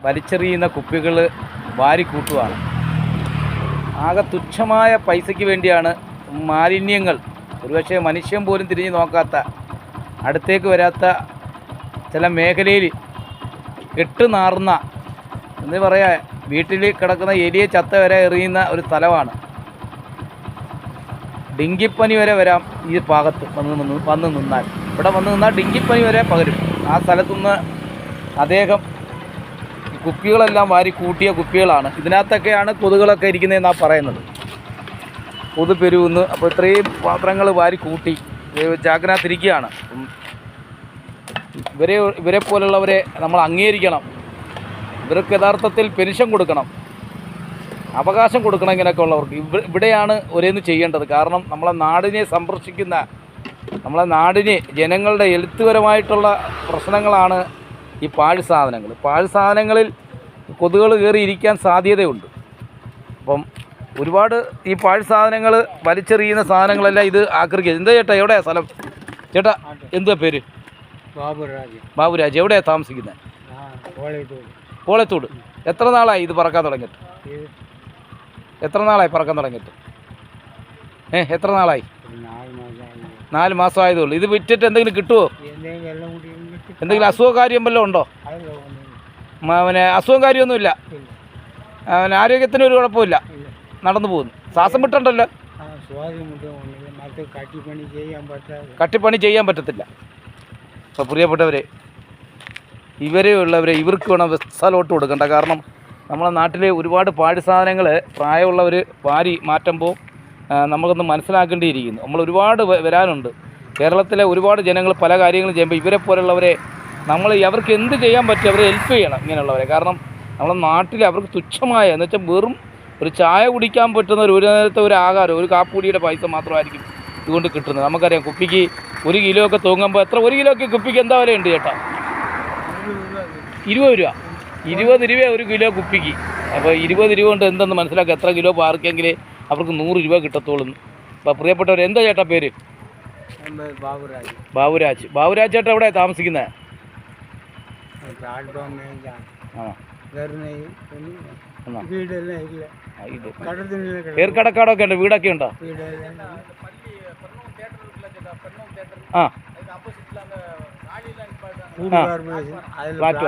വലിച്ചെറിയുന്ന കുപ്പികൾ വാരിക്കൂട്ടുകയാണ്. ആകെ തുച്ഛമായ പൈസയ്ക്ക് വേണ്ടിയാണ് മാലിന്യങ്ങൾ, ഒരുപക്ഷെ മനുഷ്യൻ പോലും തിരിഞ്ഞു നോക്കാത്ത, അടുത്തേക്ക് വരാത്ത ചില മേഖലയിൽ കെട്ടുനാറുന്ന, എന്ന് പറയാ വീട്ടിൽ കിടക്കുന്ന എലിയെ ചത്ത വരെ എറിയുന്ന ഒരു സ്ഥലമാണ്. ഡെങ്കിപ്പനി വരെ വരാം ഈ ഭാഗത്ത് വന്ന് നിന്നാൽ. ഇവിടെ വന്ന് നിന്നാൽ ഡെങ്കിപ്പനി വരെ പകരും. ആ സ്ഥലത്തുനിന്ന് അദ്ദേഹം കുപ്പികളെല്ലാം വാരി കൂട്ടിയ കുപ്പികളാണ്. ഇതിനകത്തൊക്കെയാണ് കൊതുകുകളൊക്കെ ഇരിക്കുന്നതെന്നാണ് പറയുന്നത്. കൊതു പെരുകുന്നു. അപ്പോൾ ഇത്രയും പാത്രങ്ങൾ വാരി കൂട്ടി ജാഗ്രതത്തിരിക്കുകയാണ്. ഇവരെ പോലുള്ളവരെ നമ്മൾ അംഗീകരിക്കണം. ഇവർക്ക് യഥാർത്ഥത്തിൽ പെൻഷൻ കൊടുക്കണം, അവകാശം കൊടുക്കണം. ഇങ്ങനെയൊക്കെ ഉള്ളവർക്ക് ഇവിടെയാണ് ഒരേന്ന് ചെയ്യേണ്ടത്. കാരണം നമ്മളെ നാടിനെ സംരക്ഷിക്കുന്ന, നമ്മളെ നാടിനെ ജനങ്ങളുടെ എഴുത്തുപരമായിട്ടുള്ള പ്രശ്നങ്ങളാണ് ഈ പാഴ്സാധനങ്ങൾ. പാഴ്സാധനങ്ങളിൽ കൊതുകുകൾ കയറി ഇരിക്കാൻ സാധ്യതയുണ്ട്. അപ്പം ഒരുപാട് ഈ പാഴ്സാധനങ്ങൾ വലിച്ചെറിയുന്ന സാധനങ്ങളെല്ലാം ഇത് ആക്രമിക്കുക. എന്താ ചേട്ടാ, എവിടെയാ സ്ഥലം? ചേട്ടാ എന്താ പേര്? ബാബുരാജ്. എവിടെയാണ് താമസിക്കുന്നത്? കോളത്തോട്. എത്ര നാളായി ഇത് പറക്കാൻ തുടങ്ങിയിട്ട്? എത്ര നാളായി പറക്കാൻ തുടങ്ങിയിട്ട്? എത്ര നാളായി? 4 മാസം ആയതുള്ളൂ. ഇത് വിറ്റിട്ട് എന്തെങ്കിലും കിട്ടുമോ? എന്തെങ്കിലും അസുഖകാര്യം വല്ലതും ഉണ്ടോ? പിന്നെ അസുഖം കാര്യമൊന്നുമില്ല. ആരോഗ്യത്തിന് ഒരു കുഴപ്പമില്ല, നടന്നു പോകുന്നു. ശ്വാസം വിട്ടുണ്ടല്ലോ. കട്ടിപ്പണി ചെയ്യാൻ പറ്റത്തില്ല. അപ്പോൾ പ്രിയപ്പെട്ടവരെ, ഇവരെയുള്ളവരെ ഇവർക്ക് വേണം സ്ഥലോട്ട് കൊടുക്കേണ്ട. കാരണം നമ്മളെ നാട്ടിലെ ഒരുപാട് പാഴ്സാധനങ്ങൾ പ്രായമുള്ളവർ വാരി മാറ്റുമ്പോൾ നമുക്കൊന്ന് മനസ്സിലാക്കേണ്ടിയിരിക്കുന്നു. നമ്മൾ ഒരുപാട് വരാനുണ്ട്. കേരളത്തിലെ ഒരുപാട് ജനങ്ങൾ പല കാര്യങ്ങളും ചെയ്യുമ്പോൾ ഇവരെ പോലുള്ളവരെ നമ്മൾ അവർക്ക് എന്ത് ചെയ്യാൻ പറ്റും, അവരെ ഹെൽപ്പ് ചെയ്യണം ഇങ്ങനെയുള്ളവരെ. കാരണം നമ്മളെ നാട്ടിൽ അവർക്ക് തുച്ഛമായ, എന്ന് വെച്ചാൽ വെറും ഒരു ചായ കുടിക്കാൻ പറ്റുന്ന ഒരു നേരത്തെ ഒരു ആഹാരം, ഒരു കാപ്പുടിയുടെ പൈസ മാത്രമായിരിക്കും ഇതുകൊണ്ട് കിട്ടുന്നത്. നമുക്കറിയാം കുപ്പിക്ക് 1 കിലോ ഒക്കെ തൂങ്ങുമ്പോൾ എത്ര, 1 കിലോയ്ക്ക് കുപ്പിക്ക് എന്താ വിലയുണ്ട് ചേട്ടാ? 20 രൂപ. 20 രൂപ 1 കിലോ കുപ്പിക്ക്. അപ്പോൾ 20 രൂപ കൊണ്ട് എന്തെന്ന് മനസ്സിലാക്കുക, എത്ര കിലോ പാർക്കെങ്കിൽ അവർക്ക് 100 രൂപ കിട്ടത്തോളും. അപ്പോൾ പ്രിയപ്പെട്ടവർ, എന്താ ചേട്ടാ പേര്? ബാബുരാജ് ചേട്ടാ എവിടെയാണ് താമസിക്കുന്നത്? ഏർക്കടക്കാടൊക്കെ ഉണ്ട്, വീടൊക്കെ ഉണ്ടോ? ആ ഫ്ലാറ്റ്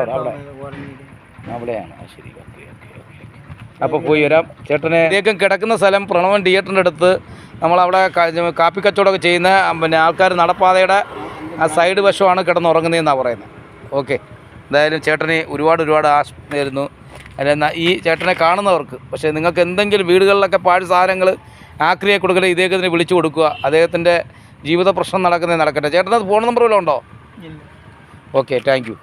അവിടെയാണ്. ശരി, ഓക്കെ. അപ്പോൾ പോയി വരാം. ചേട്ടനെ ഇദ്ദേഹം കിടക്കുന്ന സ്ഥലം പ്രണവൻ തിയേറ്ററിൻ്റെ അടുത്ത്. നമ്മളവിടെ കാപ്പി കച്ചവടമൊക്കെ ചെയ്യുന്ന പിന്നെ ആൾക്കാർ നടപ്പാതയുടെ ആ സൈഡ് വശമാണ് കിടന്നുറങ്ങുന്നതെന്നാണ് പറയുന്നത്. ഓക്കെ, എന്തായാലും ചേട്ടനെ ഒരുപാട് ആശംസിക്കുന്നു. അല്ല, ഈ ചേട്ടനെ കാണുന്നവർക്ക്, പക്ഷേ നിങ്ങൾക്ക് എന്തെങ്കിലും വീടുകളിലൊക്കെ പാഴ് സാധനങ്ങൾ ആക്രിയെ കൊടുക്കലേ ഇദ്ദേഹത്തിന് വിളിച്ചു കൊടുക്കുക. അദ്ദേഹത്തിൻ്റെ ജീവിത പ്രശ്നം നടക്കുന്നേ നടക്കട്ടെ. ചേട്ടനത് ഫോൺ നമ്പർ വല്ലതും ഉണ്ടോ? Okay, thank you.